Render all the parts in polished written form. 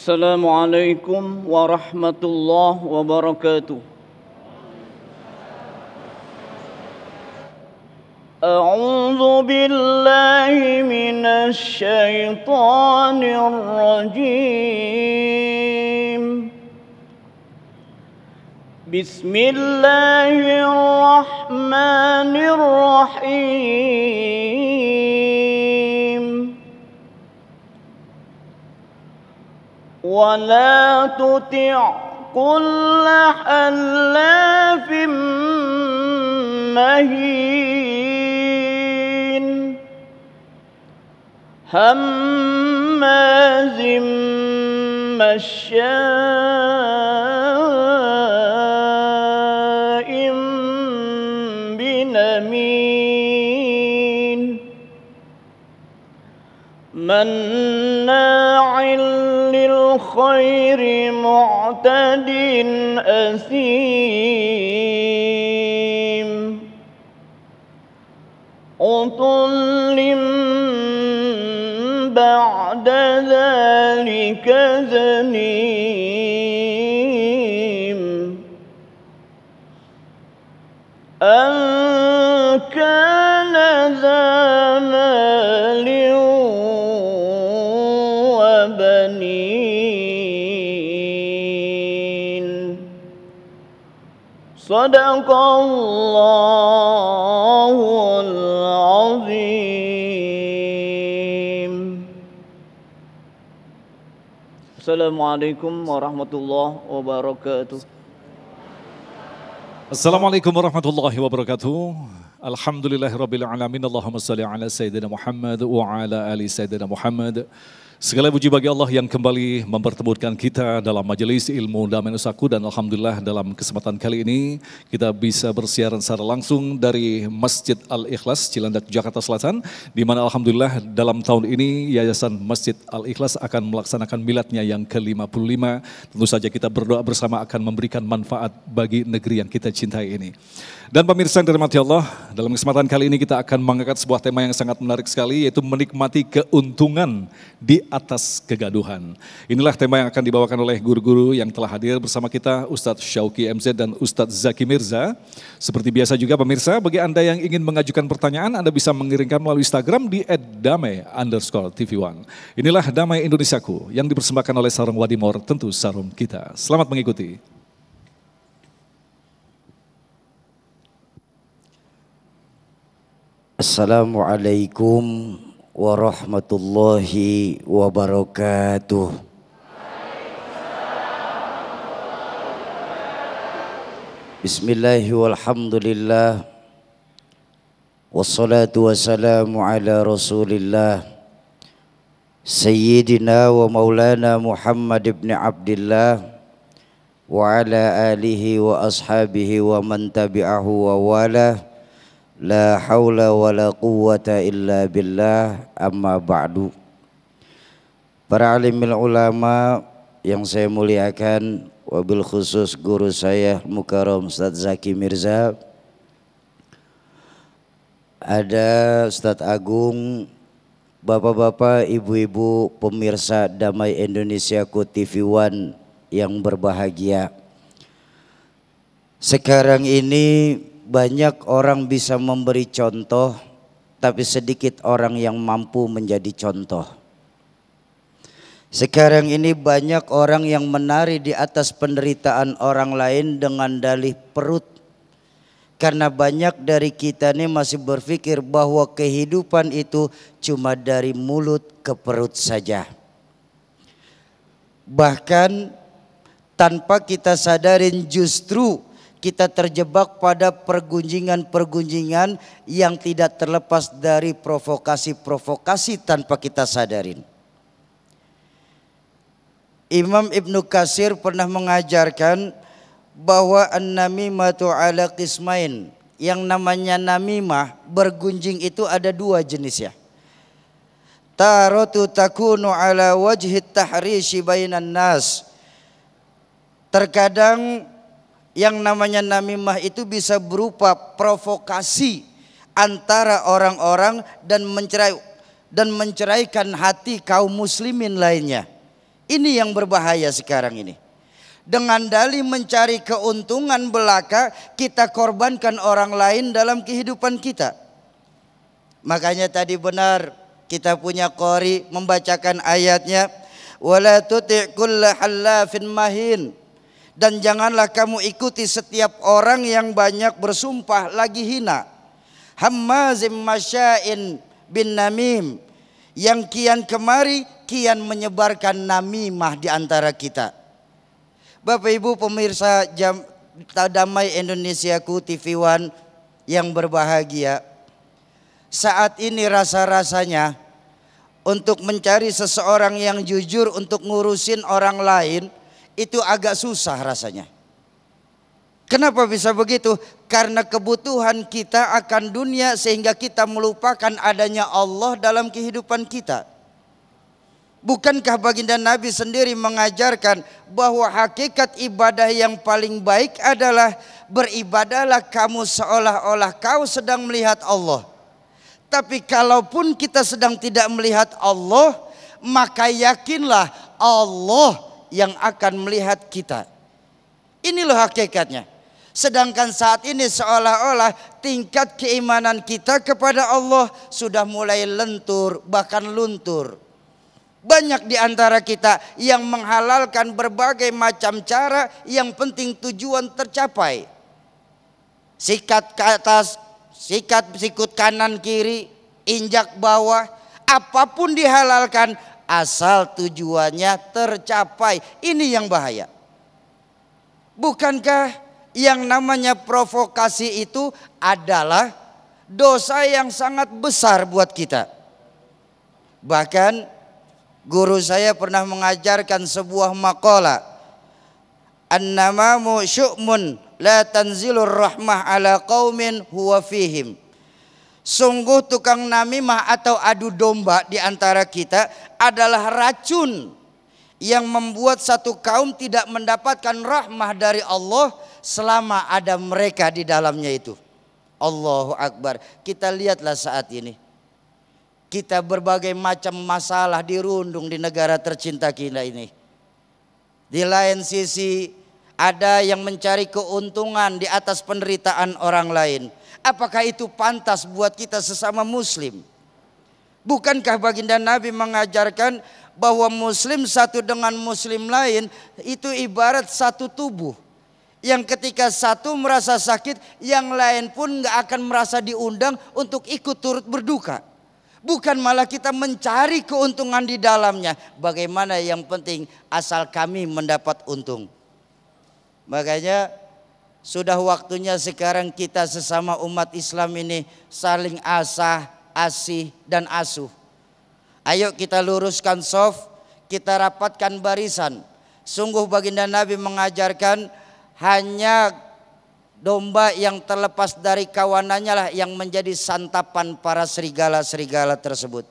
Assalamualaikum warahmatullahi wabarakatuh. A'udzu billahi minasy syaithanir rajim. Bismillahirrahmanirrahim. ولا تطع كل حلاف مهين هماز مشاء بنميم مناع للخير معتد أثيم عتل بعد ذلك زنيم أن كان ذا مال وبنين صدق الله العظيم. Assalamualaikum warahmatullahi wabarakatuh. Assalamualaikum warahmatullahi wabarakatuh. Alhamdulillahirabbil alamin. Allahumma shalli ala sayyidina Muhammad wa ala ali sayyidina Muhammad. Segala puji bagi Allah yang kembali mempertemukan kita dalam majelis ilmu Damai Nusaku, dan alhamdulillah dalam kesempatan kali ini kita bisa bersiaran secara langsung dari Masjid Al-Ikhlas Cilandak, Jakarta Selatan, di mana alhamdulillah dalam tahun ini Yayasan Masjid Al-Ikhlas akan melaksanakan miladnya yang ke-55. Tentu saja kita berdoa bersama akan memberikan manfaat bagi negeri yang kita cintai ini. Dan pemirsa yang dirahmati Allah, dalam kesempatan kali ini kita akan mengangkat sebuah tema yang sangat menarik sekali, yaitu menikmati keuntungan di atas kegaduhan. Inilah tema yang akan dibawakan oleh guru-guru yang telah hadir bersama kita, Ustadz Syauqi MZ dan Ustadz Zaki Mirza. Seperti biasa juga pemirsa, bagi Anda yang ingin mengajukan pertanyaan, Anda bisa mengirimkan melalui Instagram di @damai_tv1. Inilah Damai Indonesiaku yang dipersembahkan oleh Sarung Wadimor, tentu sarung kita. Selamat mengikuti. Assalamualaikum warahmatullahi wabarakatuh. Bismillahi walhamdulillah. Wassalatu wassalamu ala rasulillah Sayyidina wa maulana Muhammad ibn Abdillah wa ala alihi wa ashabihi wa man tabi'ahu wa wala. La haula wa la quwwata illa billah, amma ba'du. Para alimil ulama yang saya muliakan, wabil khusus guru saya Mukarram Ustadz Zaki Mirza, ada Ustadz Agung, bapak-bapak, ibu-ibu pemirsa Damai Indonesiaku TV1 yang berbahagia. Sekarang ini banyak orang bisa memberi contoh, tapi sedikit orang yang mampu menjadi contoh. Sekarang ini banyak orang yang menari di atas penderitaan orang lain dengan dalih perut. Karena banyak dari kita ini masih berpikir bahwa kehidupan itu cuma dari mulut ke perut saja. Bahkan tanpa kita sadarin justru kita terjebak pada pergunjingan-pergunjingan yang tidak terlepas dari provokasi-provokasi tanpa kita sadarin. Imam Ibnu Katsir pernah mengajarkan bahwa an-namimatu ala qismain. Yang namanya namimah, bergunjing itu ada dua jenis ya. Taratu takunu ala wajhi tahrishi bainan nas. Terkadang yang namanya namimah itu bisa berupa provokasi antara orang-orang dan menceraikan hati kaum muslimin lainnya. Ini yang berbahaya sekarang ini. Dengan dalih mencari keuntungan belaka, kita korbankan orang lain dalam kehidupan kita. Makanya tadi benar kita punya qori membacakan ayatnya, wala tuti' kulla hallafin mahin. Dan janganlah kamu ikuti setiap orang yang banyak bersumpah lagi hina. Hammazim masya'in bin namim, yang kian kemari kian menyebarkan namimah di antara kita. Bapak Ibu pemirsa Damai Indonesiaku TV One yang berbahagia, saat ini rasa-rasanya untuk mencari seseorang yang jujur untuk ngurusin orang lain itu agak susah rasanya. Kenapa bisa begitu? Karena kebutuhan kita akan dunia sehingga kita melupakan adanya Allah dalam kehidupan kita. Bukankah baginda Nabi sendiri mengajarkan bahwa hakikat ibadah yang paling baik adalah beribadahlah kamu seolah-olah kau sedang melihat Allah. Tapi kalaupun kita sedang tidak melihat Allah, maka yakinlah Allah yang akan melihat kita. Ini loh hakikatnya. Sedangkan saat ini seolah-olah tingkat keimanan kita kepada Allah sudah mulai lentur, bahkan luntur. Banyak di antara kita yang menghalalkan berbagai macam cara, yang penting tujuan tercapai. Sikat ke atas, sikut kanan kiri, injak bawah, apapun dihalalkan asal tujuannya tercapai. Ini yang bahaya. Bukankah yang namanya provokasi itu adalah dosa yang sangat besar buat kita? Bahkan guru saya pernah mengajarkan sebuah maqala, annamamu syu'mun la tanzilur rahmah ala qaumin huwa fihim. Sungguh tukang namimah atau adu domba di antara kita adalah racun yang membuat satu kaum tidak mendapatkan rahmah dari Allah selama ada mereka di dalamnya itu. Allahu Akbar. Kita lihatlah saat ini. Kita berbagai macam masalah dirundung di negara tercinta kita ini. Di lain sisi ada yang mencari keuntungan di atas penderitaan orang lain. Apakah itu pantas buat kita sesama muslim? Bukankah baginda Nabi mengajarkan bahwa muslim satu dengan muslim lain itu ibarat satu tubuh, yang ketika satu merasa sakit, yang lain pun gak akan merasa diundang untuk ikut turut berduka. Bukan malah kita mencari keuntungan di dalamnya. Bagaimana yang penting asal kami mendapat untung. Makanya sudah waktunya sekarang kita sesama umat Islam ini saling asah, asih dan asuh. Ayo kita luruskan shaf, kita rapatkan barisan. Sungguh baginda Nabi mengajarkan hanya domba yang terlepas dari kawanannya lah yang menjadi santapan para serigala-serigala tersebut.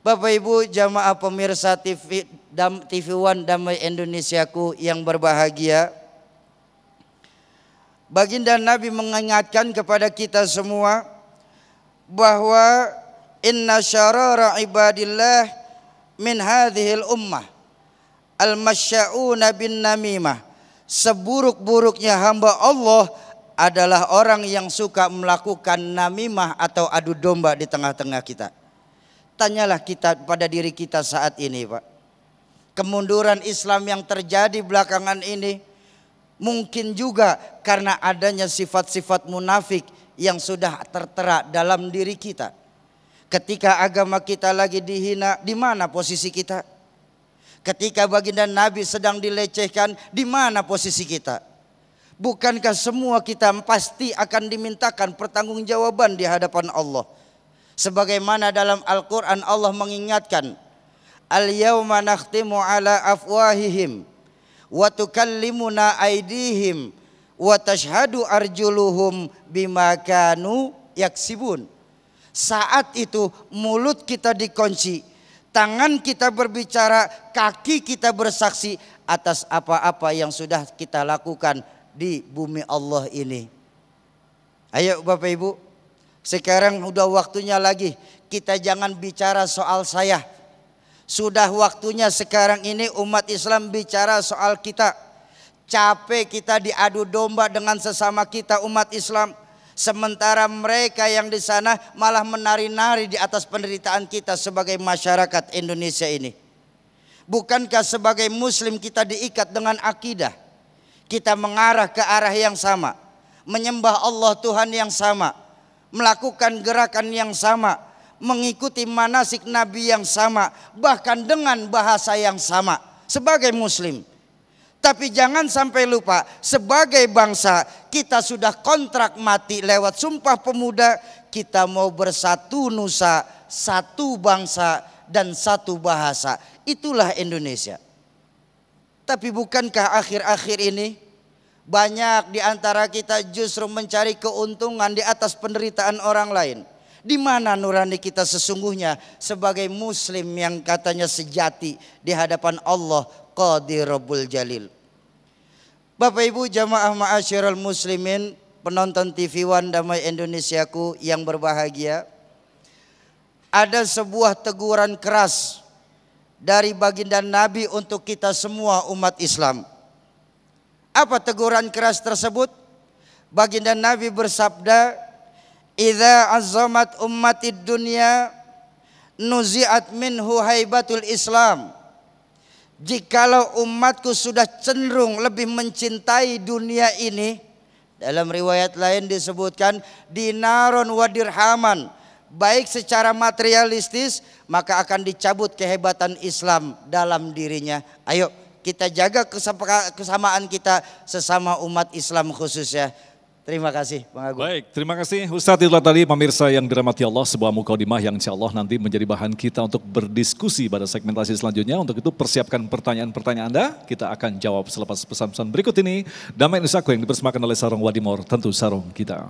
Bapak Ibu jamaah pemirsa TV One Damai Indonesiaku yang berbahagia, baginda Nabi mengingatkan kepada kita semua bahwa inna syarara ibadillah min hadhil ummah al-masya'una bin namimah. Seburuk-buruknya hamba Allah adalah orang yang suka melakukan namimah atau adu domba di tengah-tengah kita. Tanyalah kita pada diri kita saat ini, Pak. Kemunduran Islam yang terjadi belakangan ini mungkin juga karena adanya sifat-sifat munafik yang sudah tertera dalam diri kita. Ketika agama kita lagi dihina, di mana posisi kita? Ketika baginda Nabi sedang dilecehkan, di mana posisi kita? Bukankah semua kita pasti akan dimintakan pertanggungjawaban di hadapan Allah? Sebagaimana dalam Al-Quran Allah mengingatkan, al-yawma nakhtimu ala afwahihim wa tukallimuna aydihim wa tashhadu arjuluhum bima kanu yaksibun. Saat itu mulut kita dikunci, tangan kita berbicara, kaki kita bersaksi atas apa-apa yang sudah kita lakukan di bumi Allah ini. Ayo Bapak Ibu, sekarang udah waktunya lagi kita jangan bicara soal saya. Sudah waktunya sekarang ini umat Islam bicara soal kita. Capek kita diadu domba dengan sesama kita umat Islam. Sementara mereka yang di sana malah menari-nari di atas penderitaan kita sebagai masyarakat Indonesia ini. Bukankah sebagai muslim kita diikat dengan akidah? Kita mengarah ke arah yang sama, menyembah Allah Tuhan yang sama, melakukan gerakan yang sama, mengikuti manasik Nabi yang sama, bahkan dengan bahasa yang sama sebagai muslim. Tapi jangan sampai lupa, sebagai bangsa kita sudah kontrak mati lewat Sumpah Pemuda. Kita mau bersatu nusa, satu bangsa dan satu bahasa. Itulah Indonesia. Tapi bukankah akhir-akhir ini banyak di antara kita justru mencari keuntungan di atas penderitaan orang lain? Di mana nurani kita sesungguhnya sebagai muslim yang katanya sejati di hadapan Allah Qadir Rabbul Jalil? Bapak Ibu jamaah ma'asyiral muslimin, penonton TV One Damai Indonesiaku yang berbahagia, ada sebuah teguran keras dari baginda Nabi untuk kita semua umat Islam. Apa teguran keras tersebut? Baginda Nabi bersabda, "Idza azzamat ummatid dunya nuzi'at minhu haibatul Islam." Jikalau umatku sudah cenderung lebih mencintai dunia ini, dalam riwayat lain disebutkan dinaron wa dirhaman, baik secara materialistis, maka akan dicabut kehebatan Islam dalam dirinya. Ayo kita jaga kesamaan kita sesama umat Islam khususnya. Terima kasih Bang Agung. Baik, terima kasih Ustadz. Itulah tadi pemirsa yang dirahmati Allah, sebuah mukadimah yang insya Allah nanti menjadi bahan kita untuk berdiskusi pada segmentasi selanjutnya. Untuk itu persiapkan pertanyaan-pertanyaan Anda, kita akan jawab selepas pesan-pesan berikut ini. Damai Indonesiaku yang dipersembahkan oleh Sarung Wadimor, tentu sarung kita.